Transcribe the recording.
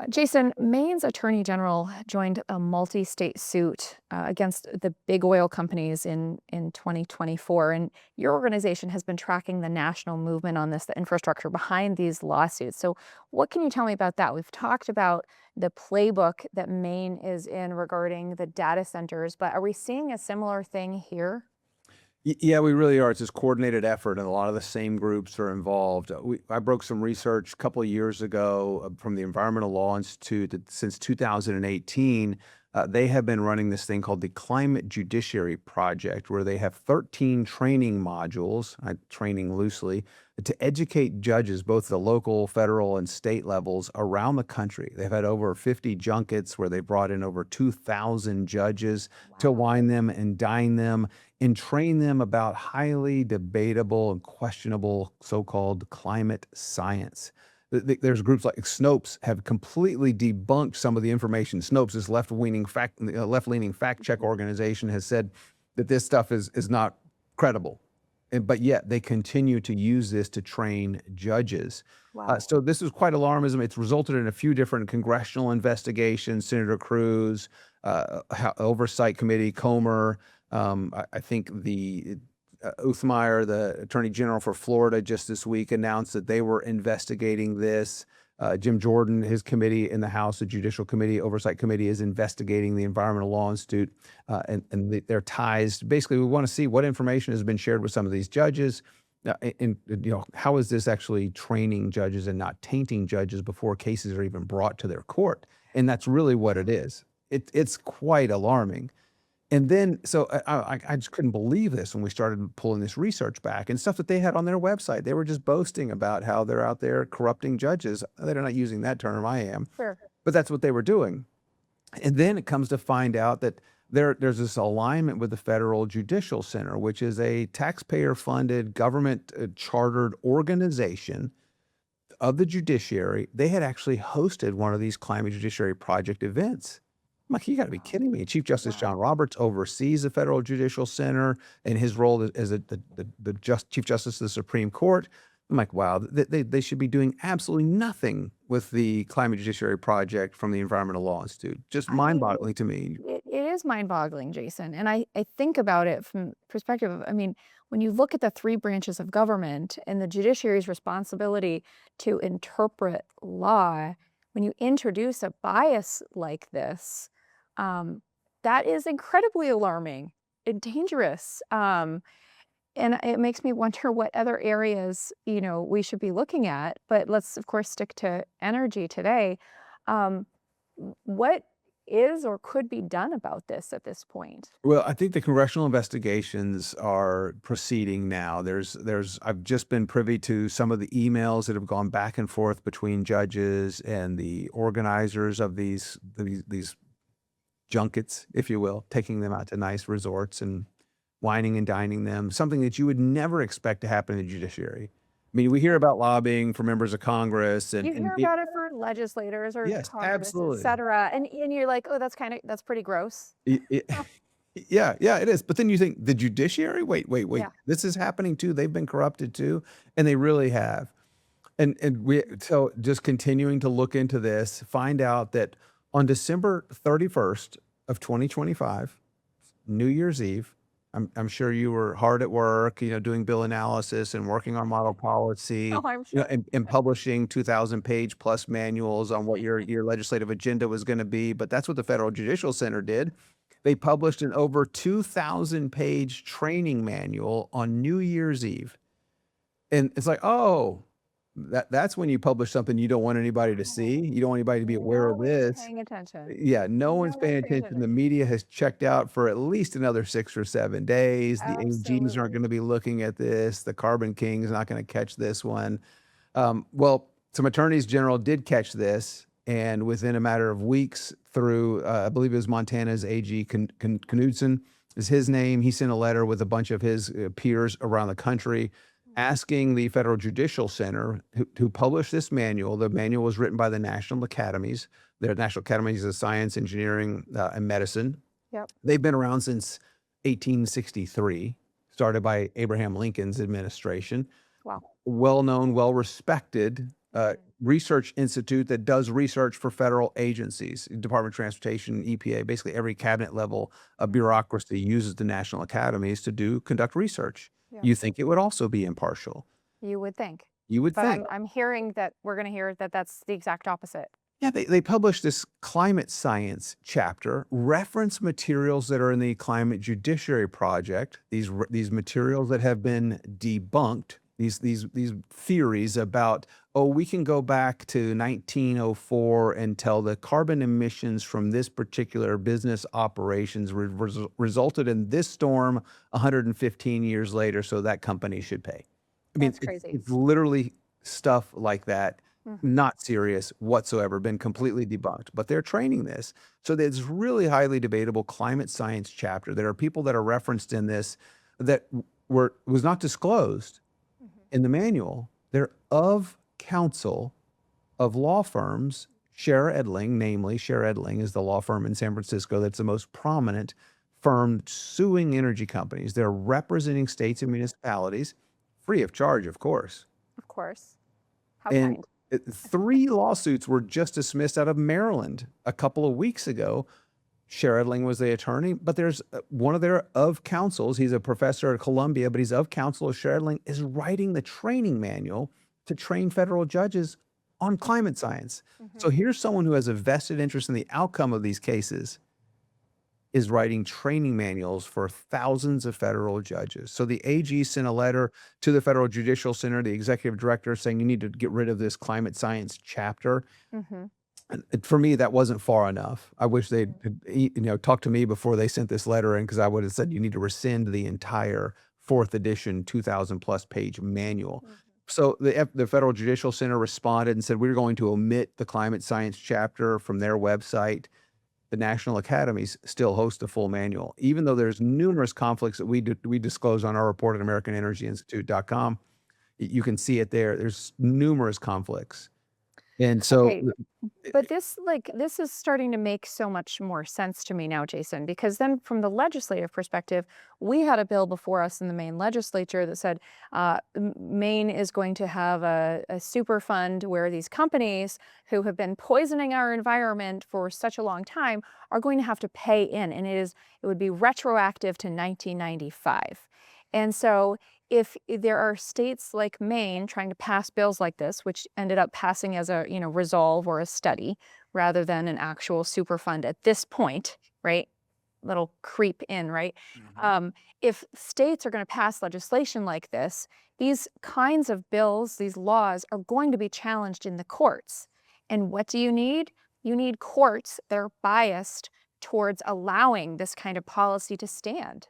Jason, Maine's Attorney General joined a multi-state suit against the big oil companies in 2024, and your organization has been tracking the national movement on this, the infrastructure behind these lawsuits. So, what can you tell me about that? We've talked about the playbook that Maine is in regarding the data centers, but are we seeing a similar thing here? Yeah, we really are. It's this coordinated effort, and a lot of the same groups are involved. I broke some research a couple of years ago from the Environmental Law Institute that since 2018, they have been running this thing called the Climate Judiciary Project, where they have 13 training modules, training loosely, to educate judges, both the local, federal, and state levels around the country. They've had over 50 junkets where they brought in over 2,000 judges to Wow. wine them and dine them and train them about highly debatable and questionable so-called climate science. There's groups like Snopes have completely debunked some of the information. Snopes, this left-leaning fact check organization, has said that this stuff is not credible. But yet they continue to use this to train judges. Wow. So this is quite alarmism. It's resulted in a few different congressional investigations. Senator Cruz, Oversight Committee, Comer. I think the Uthmeyer, the Attorney General for Florida, just this week announced that they were investigating this. Jim Jordan, his committee in the House, the Judicial Committee, Oversight Committee, is investigating the Environmental Law Institute and their ties. Basically, we want to see what information has been shared with some of these judges. And how is this actually training judges and not tainting judges before cases are even brought to their court? And that's really what it is. It's quite alarming. And then, so I just couldn't believe this when we started pulling this research back and stuff that they had on their website. They were just boasting about how they're out there corrupting judges. They're not using that term, I am, Sure. but that's what they were doing. And then it comes to find out that there's this alignment with the Federal Judicial Center, which is a taxpayer-funded, government-chartered organization of the judiciary. They had actually hosted one of these Climate Judiciary Project events. I'm like, you got to be Wow. kidding me. Chief Justice Wow. John Roberts oversees the Federal Judicial Center and his role as Chief Justice of the Supreme Court. I'm like, wow, they should be doing absolutely nothing with the Climate Judiciary Project from the Environmental Law Institute. Just I mean, mind-boggling to me. it is mind-boggling, Jason, and I think about it from perspective of, I mean, when you look at the 3 branches of government and the judiciary's responsibility to interpret law, when you introduce a bias like this, um, that is incredibly alarming and dangerous, and it makes me wonder what other areas, we should be looking at, but let's, of course, stick to energy today. Um, what is or could be done about this at this point? Well, I think the congressional investigations are proceeding now. I've just been privy to some of the emails that have gone back and forth between judges and the organizers of these junkets, if you will, taking them out to nice resorts and wining and dining them, something that you would never expect to happen in the judiciary. I mean, we hear about lobbying for members of Congress You hear about it for legislators or yes, Congress, et absolutely. cetera, and you're like, "Oh, that's pretty gross." Oh, Yeah, yeah, it is. But then you think the judiciary? Wait. yeah. This is happening too. They've been corrupted too, and they really have. And we so just continuing to look into this, find out that on December 31st of 2025, New Year's Eve, I'm sure you were hard at work, doing bill analysis and working on model Oh, policy, I'm sure. and publishing 2,000-page plus manuals on what your legislative agenda was gonna be, but that's what the Federal Judicial Center did. They published an over 2,000-page training manual on New Year's Eve. And it's like, "Oh, that's when you publish something you don't want anybody to Oh, see. You don't want anybody to be aware no of one's this." paying attention. Yeah, no No one's one's paying paying attention. attention. The media has checked out for at least another 6 or 7 days. The AGs aren't Absolutely. gonna be looking at this. The Carbon King's not gonna catch this one. Well, some attorneys general did catch this, and within a matter of weeks through, I believe it was Montana's AG Knudsen is his name. He sent a letter with a bunch of his peers around the country asking the Federal Judicial Center who published this manual. The manual was written by the National Academies. Their National Academies of Science, Engineering, and Medicine. Yep. They've been around since 1863, started by Abraham Lincoln's administration. Wow. Well known, well respected, Mhm. research institute that does research for federal agencies, Department of Transportation, EPA, basically every cabinet level of bureaucracy uses the national academies to conduct research. Yeah. You think it would also be impartial. You would think. You would But think. I'm hearing that we're going to hear that that's the exact opposite. Yeah, they published this climate science chapter, reference materials that are in the Climate Judiciary Project, these materials that have been debunked, these theories about, oh, we can go back to 1904 and tell the carbon emissions from this particular business operations resulted in this storm 115 years later, so that company should pay. I mean, That's crazy. it's literally stuff like that, Mhm. not serious whatsoever, been completely debunked. But they're training this. So there's really highly debatable climate science chapter. There are people that are referenced in this that was not disclosed Mhm. in the manual. They're of counsel of law firms. Cher Edling, namely, Cher Edling is the law firm in San Francisco that's the most prominent firm suing energy companies. They're representing states and municipalities, free of charge, of course. Of course. How And kind. 3 lawsuits were just dismissed out of Maryland a couple of weeks ago. Cher Edling was the attorney, but there's one of their of counsels. He's a professor at Columbia, but he's of counsel. Cher Edling is writing the training manual to train federal judges on climate science. So Mhm. here's someone who has a vested interest in the outcome of these cases is writing training manuals for thousands of federal judges. So the AG sent a letter to the Federal Judicial Center, the executive director, saying you need to get rid of this climate science chapter. Mhm. And for me, that wasn't far enough. I wish they'd talked to me before they sent this letter in, because I would have said you need to rescind the entire fourth edition 2,000 plus page manual. Mhm. So the Federal Judicial Center responded and said we're going to omit the climate science chapter from their website. The national academies still host a full manual, even though there's numerous conflicts that we disclose on our report at AmericanEnergyInstitute.com. You can see it there. There's numerous conflicts. And so Okay. But this is starting to make so much more sense to me now, Jason, because then from the legislative perspective, we had a bill before us in the Maine legislature that said Maine is going to have a super fund where these companies who have been poisoning our environment for such a long time are going to have to pay in, and it would be retroactive to 1995. And so if there are states like Maine trying to pass bills like this, which ended up passing as a, resolve or a study rather than an actual super fund at this point, right? Little creep in, right? If states are going to pass legislation like this, these kinds of bills, these laws are going to be challenged in the courts. And what do you need? You need courts that are biased towards allowing this kind of policy to stand.